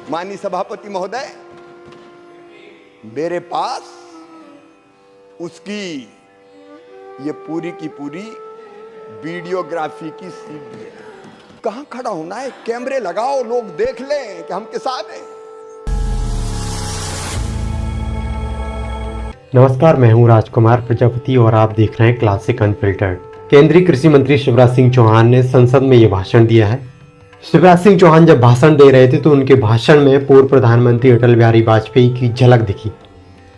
माननीय सभापति महोदय, मेरे पास उसकी ये पूरी की पूरी वीडियोग्राफी की सीडी है। कहां खड़ा होना है? कैमरे लगाओ, लोग देख लें कि हम किसान हैं। नमस्कार, मैं हूं राजकुमार प्रजापति और आप देख रहे हैं क्लासिक अनफिल्टर्ड। केंद्रीय कृषि मंत्री शिवराज सिंह चौहान ने संसद में ये भाषण दिया है। शिवराज सिंह चौहान जब भाषण दे रहे थे तो उनके भाषण में पूर्व प्रधानमंत्री अटल बिहारी वाजपेयी की झलक दिखी।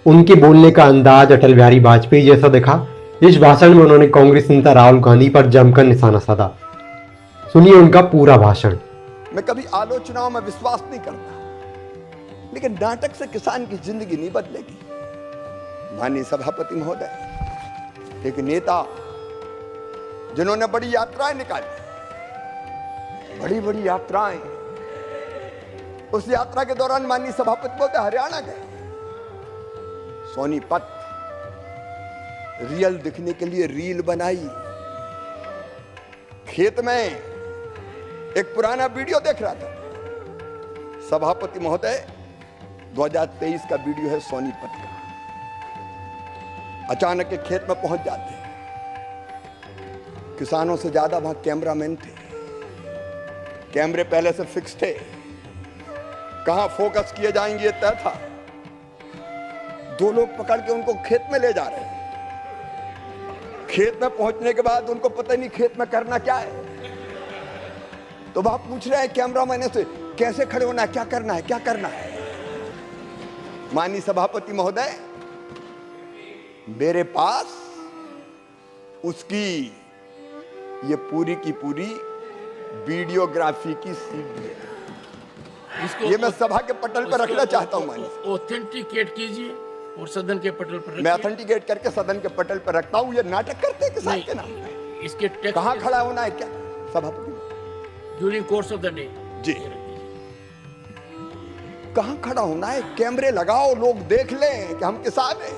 उनके बोलने का अंदाज अटल बिहारी वाजपेयी जैसा दिखा। इस भाषण में उन्होंने कांग्रेस नेता राहुल गांधी पर जमकर निशाना साधा। सुनिए उनका पूरा भाषण। मैं कभी आलोचनाओं में विश्वास नहीं करता, लेकिन नाटक से किसान की जिंदगी नहीं बदलेगी। माननीय सभापति महोदय, एक नेता जिन्होंने बड़ी यात्राएं निकाली, बड़ी बड़ी यात्राएं, उस यात्रा के दौरान माननीय सभापति महोदय हरियाणा गए। सोनीपत रियल दिखने के लिए रील बनाई। खेत में एक पुराना वीडियो देख रहा था। सभापति महोदय, 2023 का वीडियो है सोनीपत का। अचानक के खेत में पहुंच जाते, किसानों से ज्यादा वहां कैमरामैन थे। कैमरे पहले से फिक्स थे, कहां फोकस किए जाएंगे ये तय था। दो लोग पकड़ के उनको खेत में ले जा रहे हैं। खेत में पहुंचने के बाद उनको पता नहीं खेत में करना क्या है, तो वहां पूछ रहे हैं कैमरामैन से, कैसे खड़े होना है, क्या करना है, क्या करना है। माननीय सभापति महोदय, मेरे पास उसकी ये पूरी की पूरी वीडियोग्राफी की सीडी है। ये मैं सभा के पटल पर रखना चाहता हूं। माननीय, ऑथेंटिकेट कीजिए और सदन के पटल पर रखिए। मैं ऑथेंटिकेट करके सदन के पटल पर रखता हूं। ये नाटक करते हैं किसान के नाम। इसके कहां खड़ा होना है, क्या सभापति? During course of the day जी, कहां खड़ा होना है? कैमरे लगाओ, लोग देख लें कि हम किसान हैं।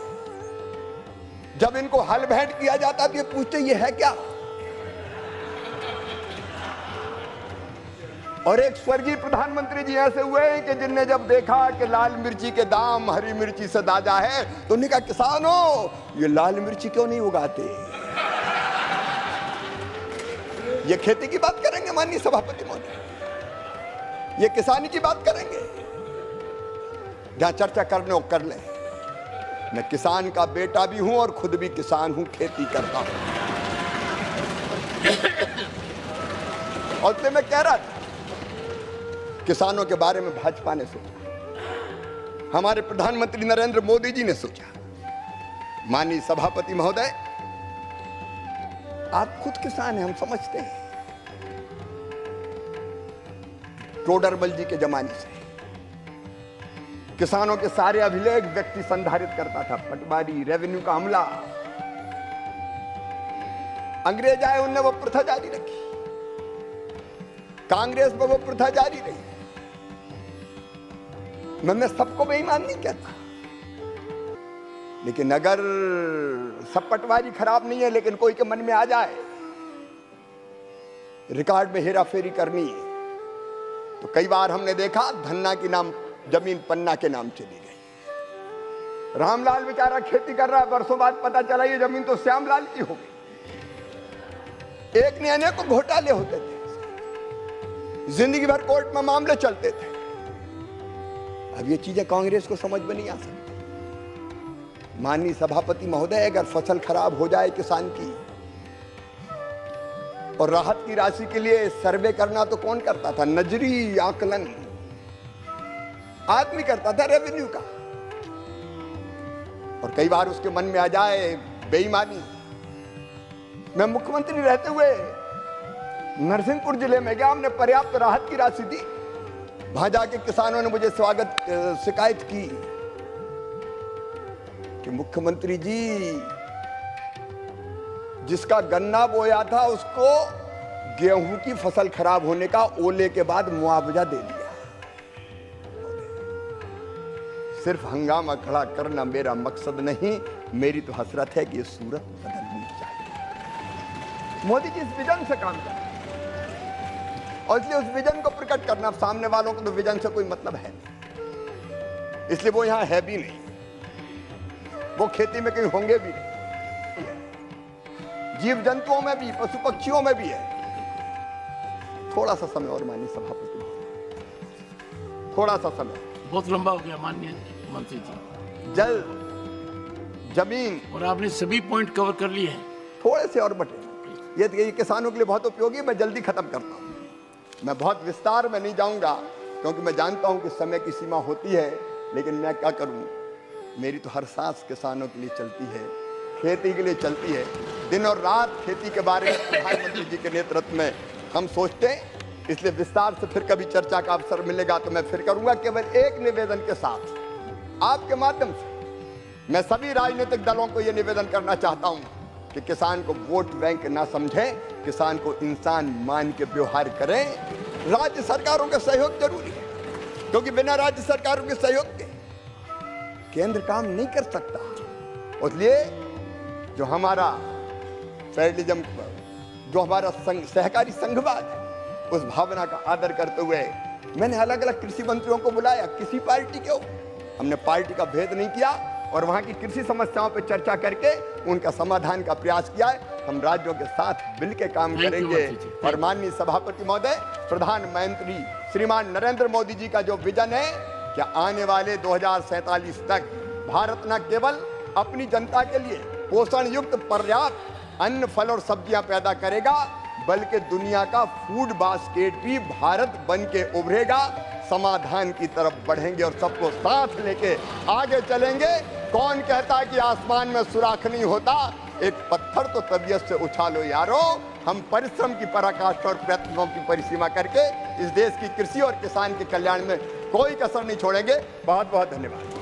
जब इनको हल भेंट किया जाता तो ये पूछते ये है क्या। और एक स्वर्गीय प्रधानमंत्री जी ऐसे हुए हैं कि जिनने जब देखा कि लाल मिर्ची के दाम हरी मिर्ची से दादा है, तो उन्होंने कहा, किसानों ये लाल मिर्ची क्यों नहीं उगाते? ये खेती की बात करेंगे माननीय सभापति महोदय, ये किसानी की बात करेंगे। जहां चर्चा करने हो कर ले। मैं किसान का बेटा भी हूं और खुद भी किसान हूं, खेती करता हूं। और तो मैं कह रहा था, किसानों के बारे में भाजपा ने सोचा, हमारे प्रधानमंत्री नरेंद्र मोदी जी ने सोचा। माननीय सभापति महोदय, आप खुद किसान हैं, हम समझते हैं। टोडरमल जी के जमाने से किसानों के सारे अभिलेख व्यक्ति संधारित करता था। पटवारी, रेवेन्यू का अमला। अंग्रेज आए, उनने वो प्रथा जारी रखी। कांग्रेस में वो प्रथा जारी रही। मैं सबको बेईमान नहीं कहता, लेकिन अगर सब पटवारी खराब नहीं है, लेकिन कोई के मन में आ जाए रिकॉर्ड में हेरा फेरी करनी है, तो कई बार हमने देखा धन्ना की नाम जमीन पन्ना के नाम चली गई। रामलाल बेचारा खेती कर रहा है, बरसों बाद पता चला ये जमीन तो श्यामलाल की हो गई। एक ने अनेकों घोटाले होते थे, जिंदगी भर कोर्ट में मामले चलते थे। अब ये चीजें कांग्रेस को समझ में नहीं आ सकती। माननीय सभापति महोदय, अगर फसल खराब हो जाए किसान की और राहत की राशि के लिए सर्वे करना तो कौन करता था? नजरी आकलन आदमी करता था, रेवेन्यू का। और कई बार उसके मन में आ जाए बेईमानी। मैं मुख्यमंत्री रहते हुए नरसिंहपुर जिले में गया, हमने पर्याप्त राहत की राशि दी। वहां जाके किसानों ने मुझे शिकायत की कि मुख्यमंत्री जी, जिसका गन्ना बोया था उसको गेहूं की फसल खराब होने का ओले के बाद मुआवजा दे दिया। सिर्फ हंगामा खड़ा करना मेरा मकसद नहीं, मेरी तो हसरत है कि ये सूरत बदलनी चाहिए। मोदी जी इस विजन से काम कर, और इसलिए उस विजन को प्रकट करना, सामने वालों को तो विजन से कोई मतलब है नहीं, इसलिए वो यहां है भी नहीं, वो खेती में कहीं होंगे भी नहीं, जीव जंतुओं में भी, पशु पक्षियों में भी है। थोड़ा सा समय और माननीय सभापति, थोड़ा सा समय, बहुत लंबा हो गया माननीय मंत्री जी। जल, जमीन, और आपने सभी पॉइंट कवर कर लिए हैं। थोड़े से और बटे, ये किसानों के लिए बहुत उपयोगी, मैं जल्दी खत्म करता हूं। मैं बहुत विस्तार में नहीं जाऊंगा क्योंकि मैं जानता हूं कि समय की सीमा होती है, लेकिन मैं क्या करूं, मेरी तो हर सांस किसानों के लिए चलती है, खेती के लिए चलती है। दिन और रात खेती के बारे में प्रधानमंत्री जी के नेतृत्व में हम सोचते हैं, इसलिए विस्तार से फिर कभी चर्चा का अवसर मिलेगा तो मैं फिर करूंगा। केवल एक निवेदन के साथ आपके माध्यम से मैं सभी राजनीतिक दलों को यह निवेदन करना चाहता हूं कि किसान को वोट बैंक ना समझें, किसान को इंसान मान के व्यवहार करें। राज्य सरकारों का सहयोग जरूरी है, क्योंकि बिना राज्य सरकारों के सहयोग के केंद्र काम नहीं कर सकता। इसलिए जो हमारा फेडरलिज्म, जो हमारा सहकारी संघवाद है, उस भावना का आदर करते हुए मैंने अलग अलग कृषि मंत्रियों को बुलाया, किसी पार्टी के हो, हमने पार्टी का भेद नहीं किया और वहां की कृषि समस्याओं पर चर्चा करके उनका समाधान का प्रयास किया है। हम राज्यों के साथ मिलकर काम करेंगे। और माननीय सभापति महोदय, प्रधानमंत्री श्रीमान नरेंद्र मोदी जी का जो विजन है कि आने वाले 2047 तक भारत न केवल अपनी जनता के लिए पोषण युक्त पर्याप्त अन्न, फल और सब्जियां पैदा करेगा, बल्कि दुनिया का फूड बास्केट भी भारत बन के उभरेगा। समाधान की तरफ बढ़ेंगे और सबको साथ लेके आगे चलेंगे। कौन कहता है कि आसमान में सुराख नहीं होता, एक पत्थर तो तबीयत से उछालो यारो। हम परिश्रम की पराकाष्ठा और प्रयत्नों की परिसीमा करके इस देश की कृषि और किसान के कल्याण में कोई कसर नहीं छोड़ेंगे। बहुत बहुत धन्यवाद।